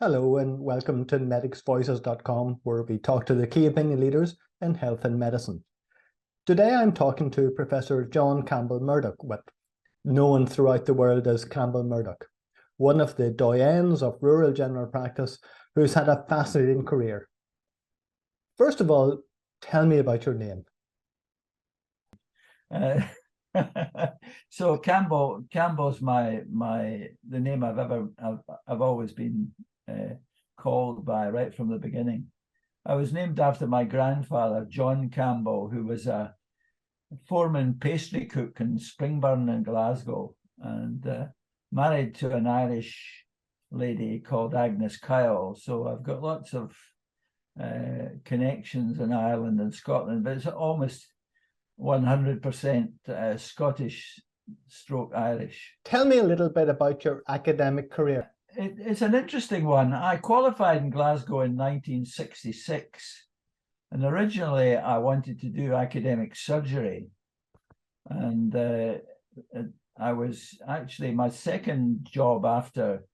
Hello and welcome to medicsvoices.com, where we talk to the key opinion leaders in health and medicine. Today I'm talking to Professor John Campbell Murdoch, known throughout the world as Campbell Murdoch, one of the doyens of rural general practice who's had a fascinating career. First of all, tell me about your name. So Campbell's the name I've always been called by right from the beginning. I was named after my grandfather, John Campbell, who was a foreman pastry cook in Springburn in Glasgow, and married to an Irish lady called Agnes Kyle. So I've got lots of connections in Ireland and Scotland, but it's almost 100% Scottish stroke Irish. Tell me a little bit about your academic career. It's an interesting one. I qualified in Glasgow in 1966, and originally I wanted to do academic surgery. And I was actually, my second job after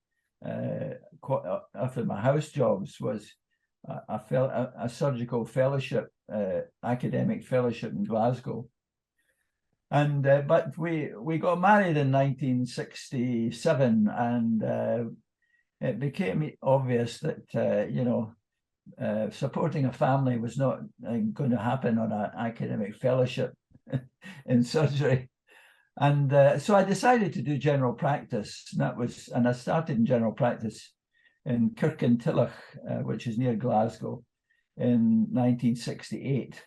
my house jobs was a surgical fellowship, academic fellowship in Glasgow. And but we got married in 1967, and it became obvious that supporting a family was not going to happen on an academic fellowship in surgery. And so I decided to do general practice. And I started in general practice in Kirkintilloch, which is near Glasgow, in 1968.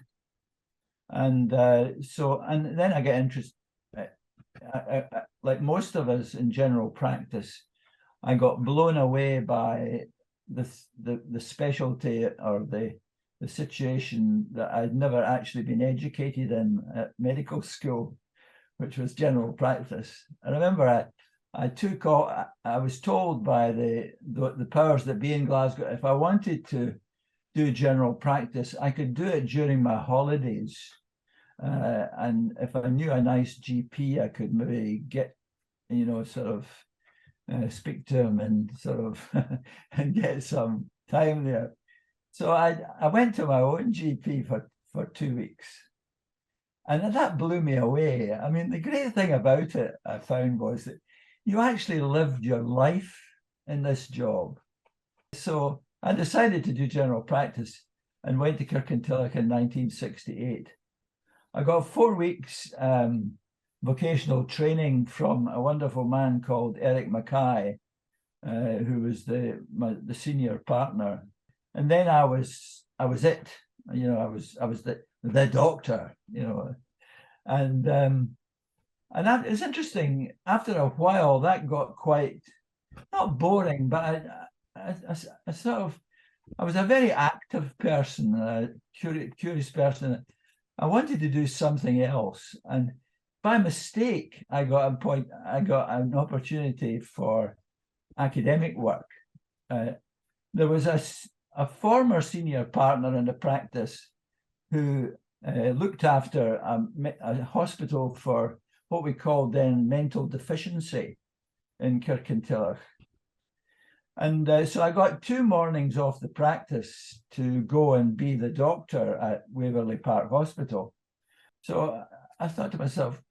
And then I get interested, like most of us in general practice, I got blown away by the specialty or the situation that I'd never actually been educated in at medical school, which was general practice. I remember I was told by the powers that be in Glasgow, if I wanted to do general practice, I could do it during my holidays. And if I knew a nice GP, I could maybe get, speak to him and sort of and get some time there. So I went to my own GP for 2 weeks. And that blew me away. I mean, the great thing about it, I found, was that you actually lived your life in this job. So I decided to do general practice and went to Kirkintilloch in 1968. I got 4 weeks vocational training from a wonderful man called Eric Mackay, who was the senior partner. And then I was it. I was the doctor. And that is interesting. After a while, that got quite not boring, but I sort of, I was a very active person, a curious person. I wanted to do something else, and by mistake, I got an opportunity for academic work. There was a former senior partner in the practice who looked after a hospital for what we called then mental deficiency in Kirkintilloch. And so I got 2 mornings off the practice to go and be the doctor at Waverley Park Hospital. So I thought to myself,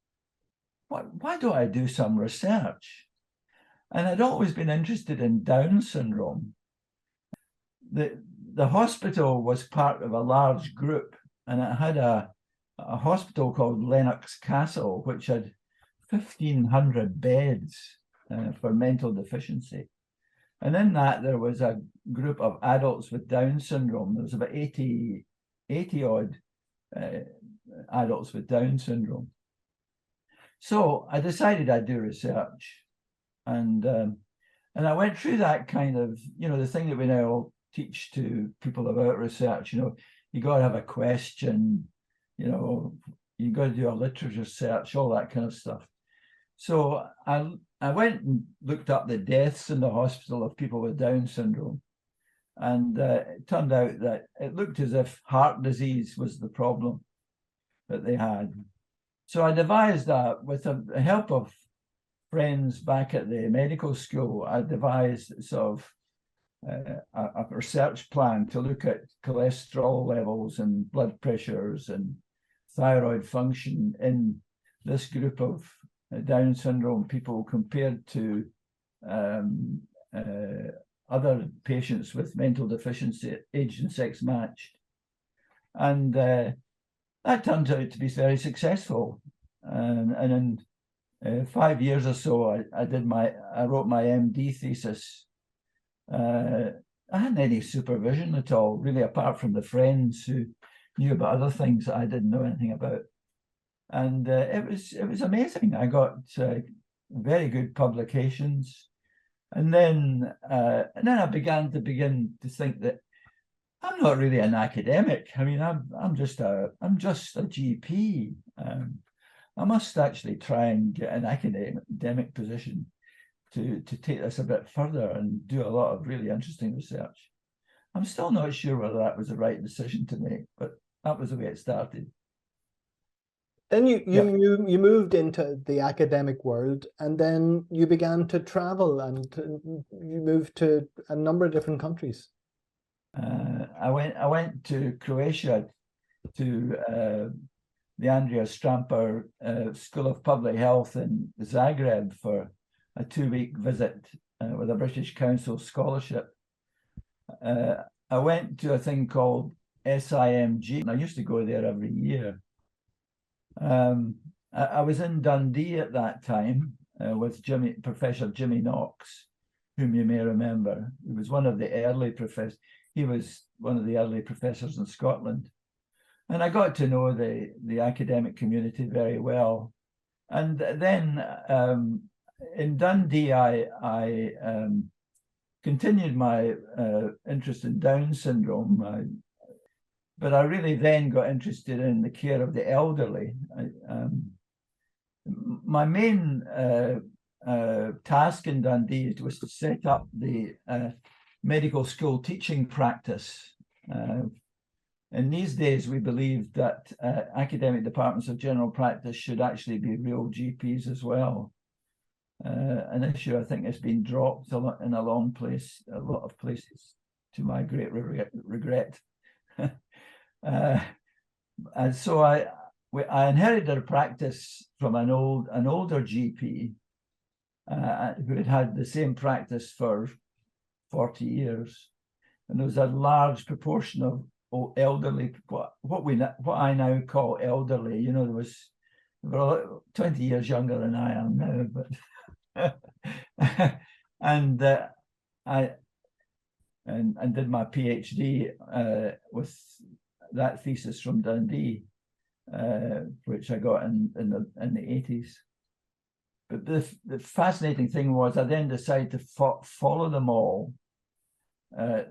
why don't I do some research? And I'd always been interested in Down syndrome. The hospital was part of a large group, and it had a hospital called Lennox Castle, which had 1,500 beds for mental deficiency. And in that, there was a group of adults with Down syndrome. There was about 80 odd adults with Down syndrome. So I decided I'd do research. And I went through that kind of, the thing that we now teach to people about research. You got to have a question, you got to do a literature search, all that kind of stuff. So I went and looked up the deaths in the hospital of people with Down syndrome. And it turned out that it looked as if heart disease was the problem that they had. So I devised that with the help of friends back at the medical school. I devised sort of a research plan to look at cholesterol levels and blood pressures and thyroid function in this group of Down syndrome people compared to other patients with mental deficiency, age and sex matched. And that turned out to be very successful. And in 5 years or so, I wrote my MD thesis. I hadn't any supervision at all, really, apart from the friends who knew about other things that I didn't know anything about. And it was amazing. I got very good publications, and then I began to think that I'm not really an academic. I mean, I'm just a GP. I must actually try and get an academic position to take this a bit further and do a lot of really interesting research. I'm still not sure whether that was the right decision to make, but that was the way it started. Then you moved into the academic world, and then you began to travel, and you moved to a number of different countries. I went to Croatia to the Andrija Stramper School of Public Health in Zagreb for a 2-week visit with a British Council scholarship. I went to a thing called SIMG, and I used to go there every year. I was in Dundee at that time with Professor Jimmy Knox, whom you may remember. He was one of the early professors. He was one of the early professors in Scotland. And I got to know the academic community very well. And then in Dundee, I continued my interest in Down syndrome. But I really then got interested in the care of the elderly. My main task in Dundee was to set up the medical school teaching practice. In these days, we believed that academic departments of general practice should actually be real GPs as well. An issue I think has been dropped in a lot of places, to my great regret. And so I inherited a practice from an older GP who had had the same practice for 40 years, and there was a large proportion of elderly, what I now call elderly. You know, they were 20 years younger than I am now, but and I did my PhD with that thesis from Dundee, which I got in the 80s. But the fascinating thing was I then decided to follow them all.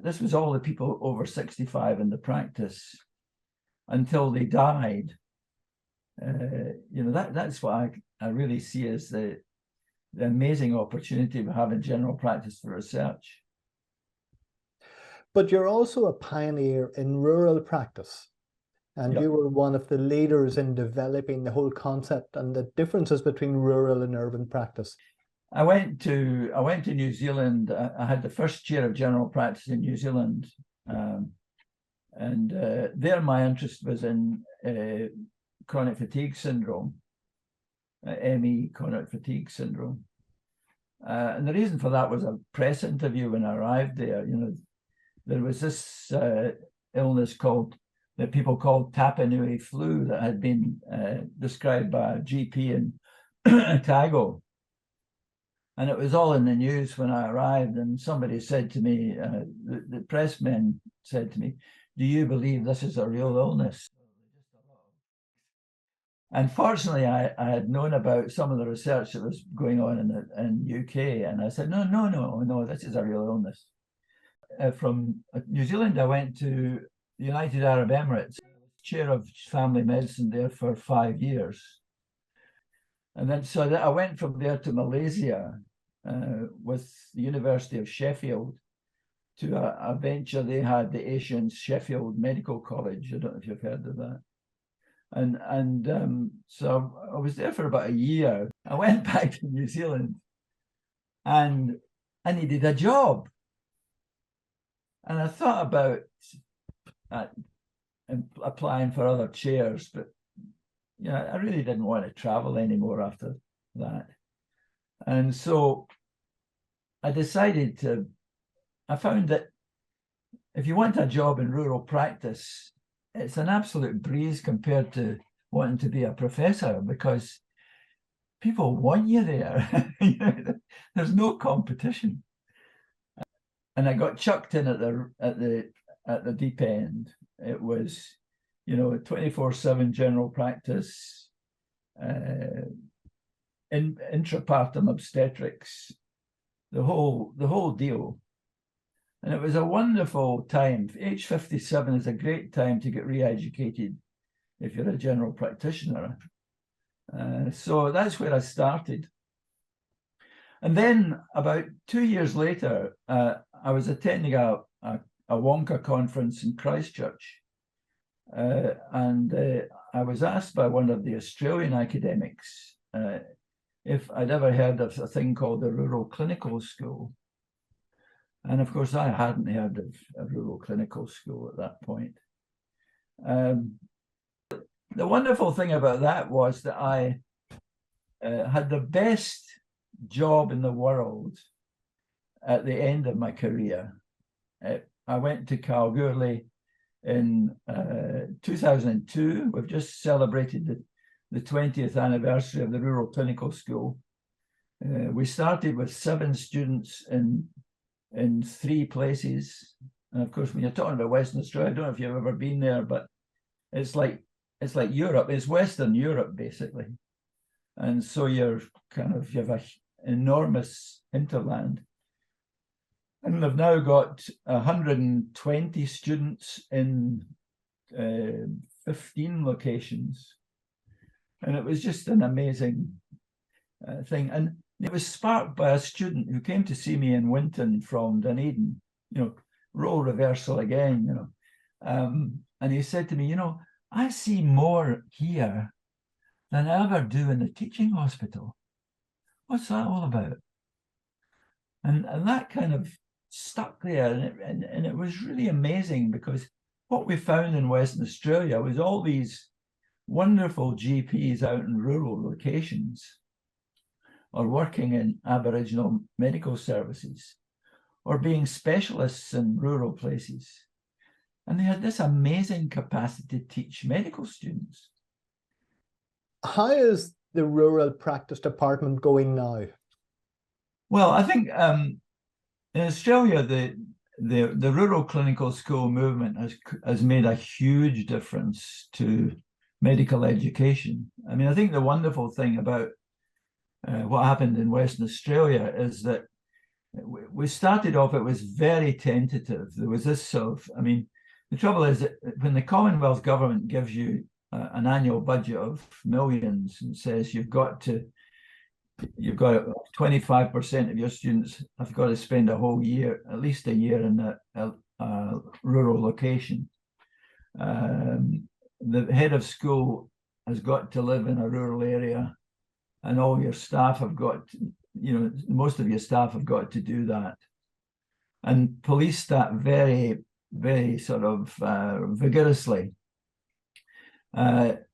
This was all the people over 65 in the practice until they died. You know, that's what I really see as the amazing opportunity we have in general practice for research. But you're also a pioneer in rural practice, and you were one of the leaders in developing the whole concept and the differences between rural and urban practice. I went to New Zealand. I had the first chair of general practice in New Zealand, and there my interest was in chronic fatigue syndrome, ME, chronic fatigue syndrome. And the reason for that was a press interview when I arrived there. You know, there was this illness that people called Tapanui flu that had been described by a GP in Otago. And it was all in the news when I arrived, and somebody said to me, the pressmen said to me, "Do you believe this is a real illness?" And fortunately, I had known about some of the research that was going on in UK, and I said, no, this is a real illness. From New Zealand, I went to the United Arab Emirates, chair of family medicine there for 5 years. And then so I went from there to Malaysia with the University of Sheffield to a venture they had, the Asian Sheffield Medical College. I don't know if you've heard of that. And so I was there for about a year. I went back to New Zealand and I needed a job. And I thought about applying for other chairs, but I really didn't want to travel anymore after that. And so I found that if you want a job in rural practice, it's an absolute breeze compared to wanting to be a professor, because people want you there. There's no competition. And I got chucked in at the deep end. It was, 24/7 general practice, intrapartum obstetrics, the whole deal. And it was a wonderful time. Age 57 is a great time to get re-educated if you're a general practitioner. So that's where I started. And then about 2 years later, I was attending a Wonka conference in Christchurch. And I was asked by one of the Australian academics if I'd ever heard of a thing called the Rural Clinical School. And of course, I hadn't heard of a rural clinical school at that point. The wonderful thing about that was that I had the best job in the world at the end of my career. I went to Kalgoorlie in 2002. We've just celebrated the 20th anniversary of the Rural Clinical School. We started with 7 students in 3 places. And of course, when you're talking about Western Australia, I don't know if you've ever been there, but it's like Europe. It's Western Europe, basically. And so you have an enormous hinterland. And we've now got 120 students in 15 locations. And it was just an amazing thing. And it was sparked by a student who came to see me in Winton from Dunedin, role reversal again, and he said to me, I see more here than I ever do in the teaching hospital. What's that all about? And that kind of stuck there, and it was really amazing, because what we found in Western Australia was all these wonderful GPs out in rural locations, or working in Aboriginal medical services, or being specialists in rural places. And they had this amazing capacity to teach medical students. How is the rural practice department going now? Well, I think in Australia, the rural clinical school movement has made a huge difference to medical education. I mean, I think the wonderful thing about what happened in Western Australia is that we started off, it was very tentative. There was this the trouble is that when the Commonwealth government gives you an annual budget of millions and says you've got 25% of your students have got to spend a whole year, at least a year, in a rural location. The head of school has got to live in a rural area, and all your staff have got, most of your staff have got to do that, and police that very, very sort of vigorously. The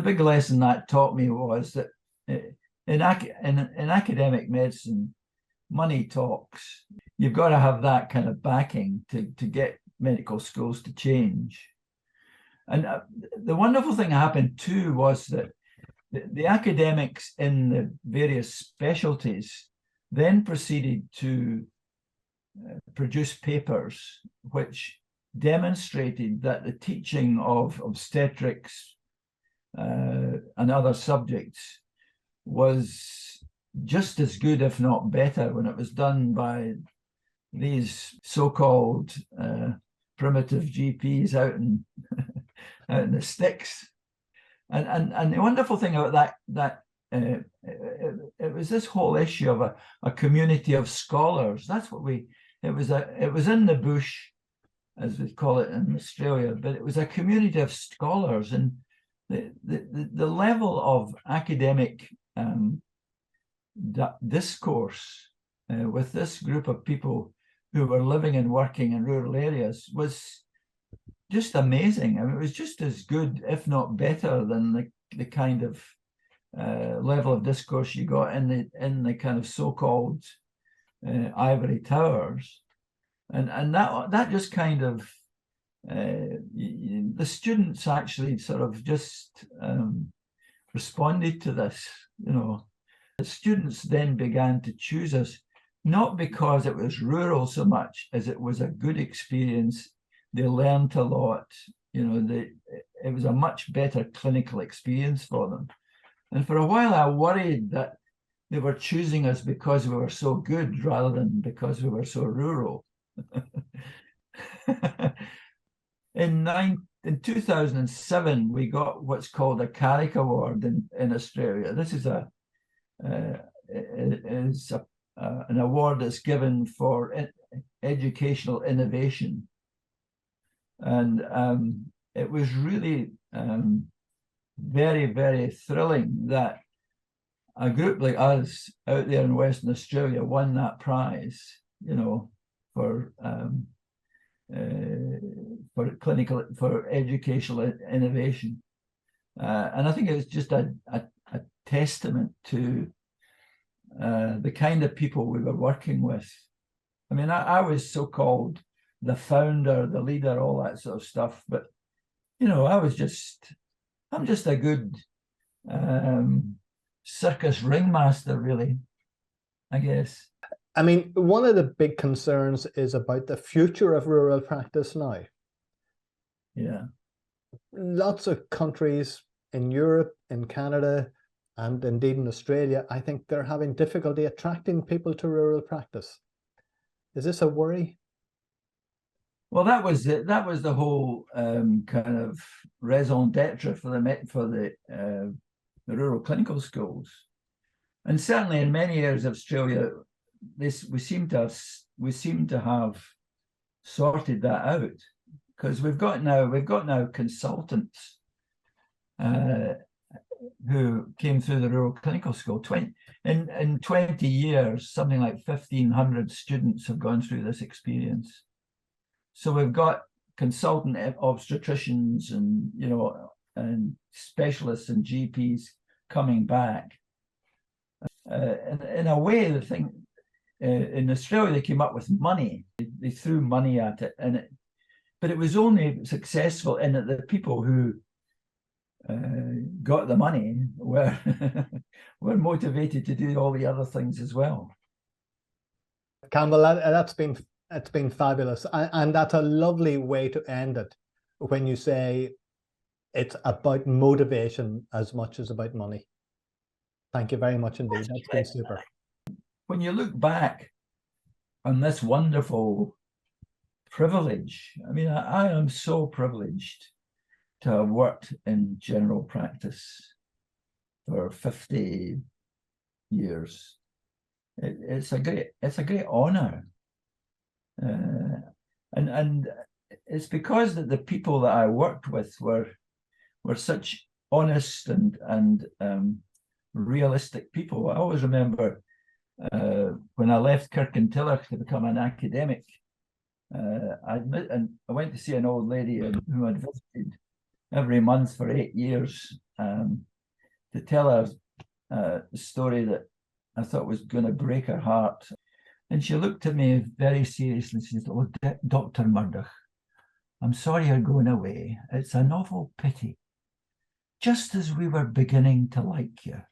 big lesson that taught me was that in academic medicine, money talks. You've got to have that kind of backing to get medical schools to change. And the wonderful thing happened too was that the academics in the various specialties then proceeded to produce papers which demonstrated that the teaching of obstetrics and other subjects was just as good, if not better, when it was done by these so-called primitive GPs out in the sticks. And the wonderful thing about that it was this whole issue of a community of scholars. That's what it was in the bush, as we call it in Australia, but it was a community of scholars, and the level of academic discourse with this group of people who were living and working in rural areas was just amazing. I mean, it was just as good, if not better, than the kind of level of discourse you got in the kind of so-called ivory towers, and that just kind of the students actually sort of just responded to this. You know, the students then began to choose us, not because it was rural so much as it was a good experience. They learned a lot. You know, it was a much better clinical experience for them. And for a while, I worried that they were choosing us because we were so good rather than because we were so rural. In 2007, we got what's called a Carrick Award in Australia. This is an award that's given for educational innovation. And it was really very, very thrilling that a group like us out there in Western Australia won that prize, you know, for educational innovation. And I think it's just a testament to the kind of people we were working with. I mean, I was so-called the founder, the leader, all that sort of stuff. But, you know, I'm just a good circus ringmaster, really, I guess. I mean, one of the big concerns is about the future of rural practice now. Yeah. Lots of countries in Europe, in Canada, and indeed in Australia, I think they're having difficulty attracting people to rural practice. Is this a worry? Well, that was the whole kind of raison d'etre for the rural clinical schools, and certainly in many areas of Australia, we seem to have sorted that out, because we've got now consultants who came through the rural clinical school. In 20 years, something like 1,500 students have gone through this experience. So we've got consultant obstetricians and, you know, and specialists and GPs coming back. In a way, the thing in Australia, they came up with money. They threw money at it, but it was only successful in that the people who got the money were were motivated to do all the other things as well. Campbell, it's been fabulous, and that's a lovely way to end it, when you say it's about motivation as much as about money. Thank you very much indeed. That's been super. When you look back on this wonderful privilege, I mean, I am so privileged to have worked in general practice for 50 years. It's a great honor. And it's because that the people that I worked with were such honest and realistic people. I always remember when I left Kirkintilloch to become an academic, I went to see an old lady who I'd visited every month for 8 years to tell her a story that I thought was going to break her heart. And she looked at me very seriously and she said, "Oh, Dr. Murdoch, I'm sorry you're going away. It's an awful pity. Just as we were beginning to like you."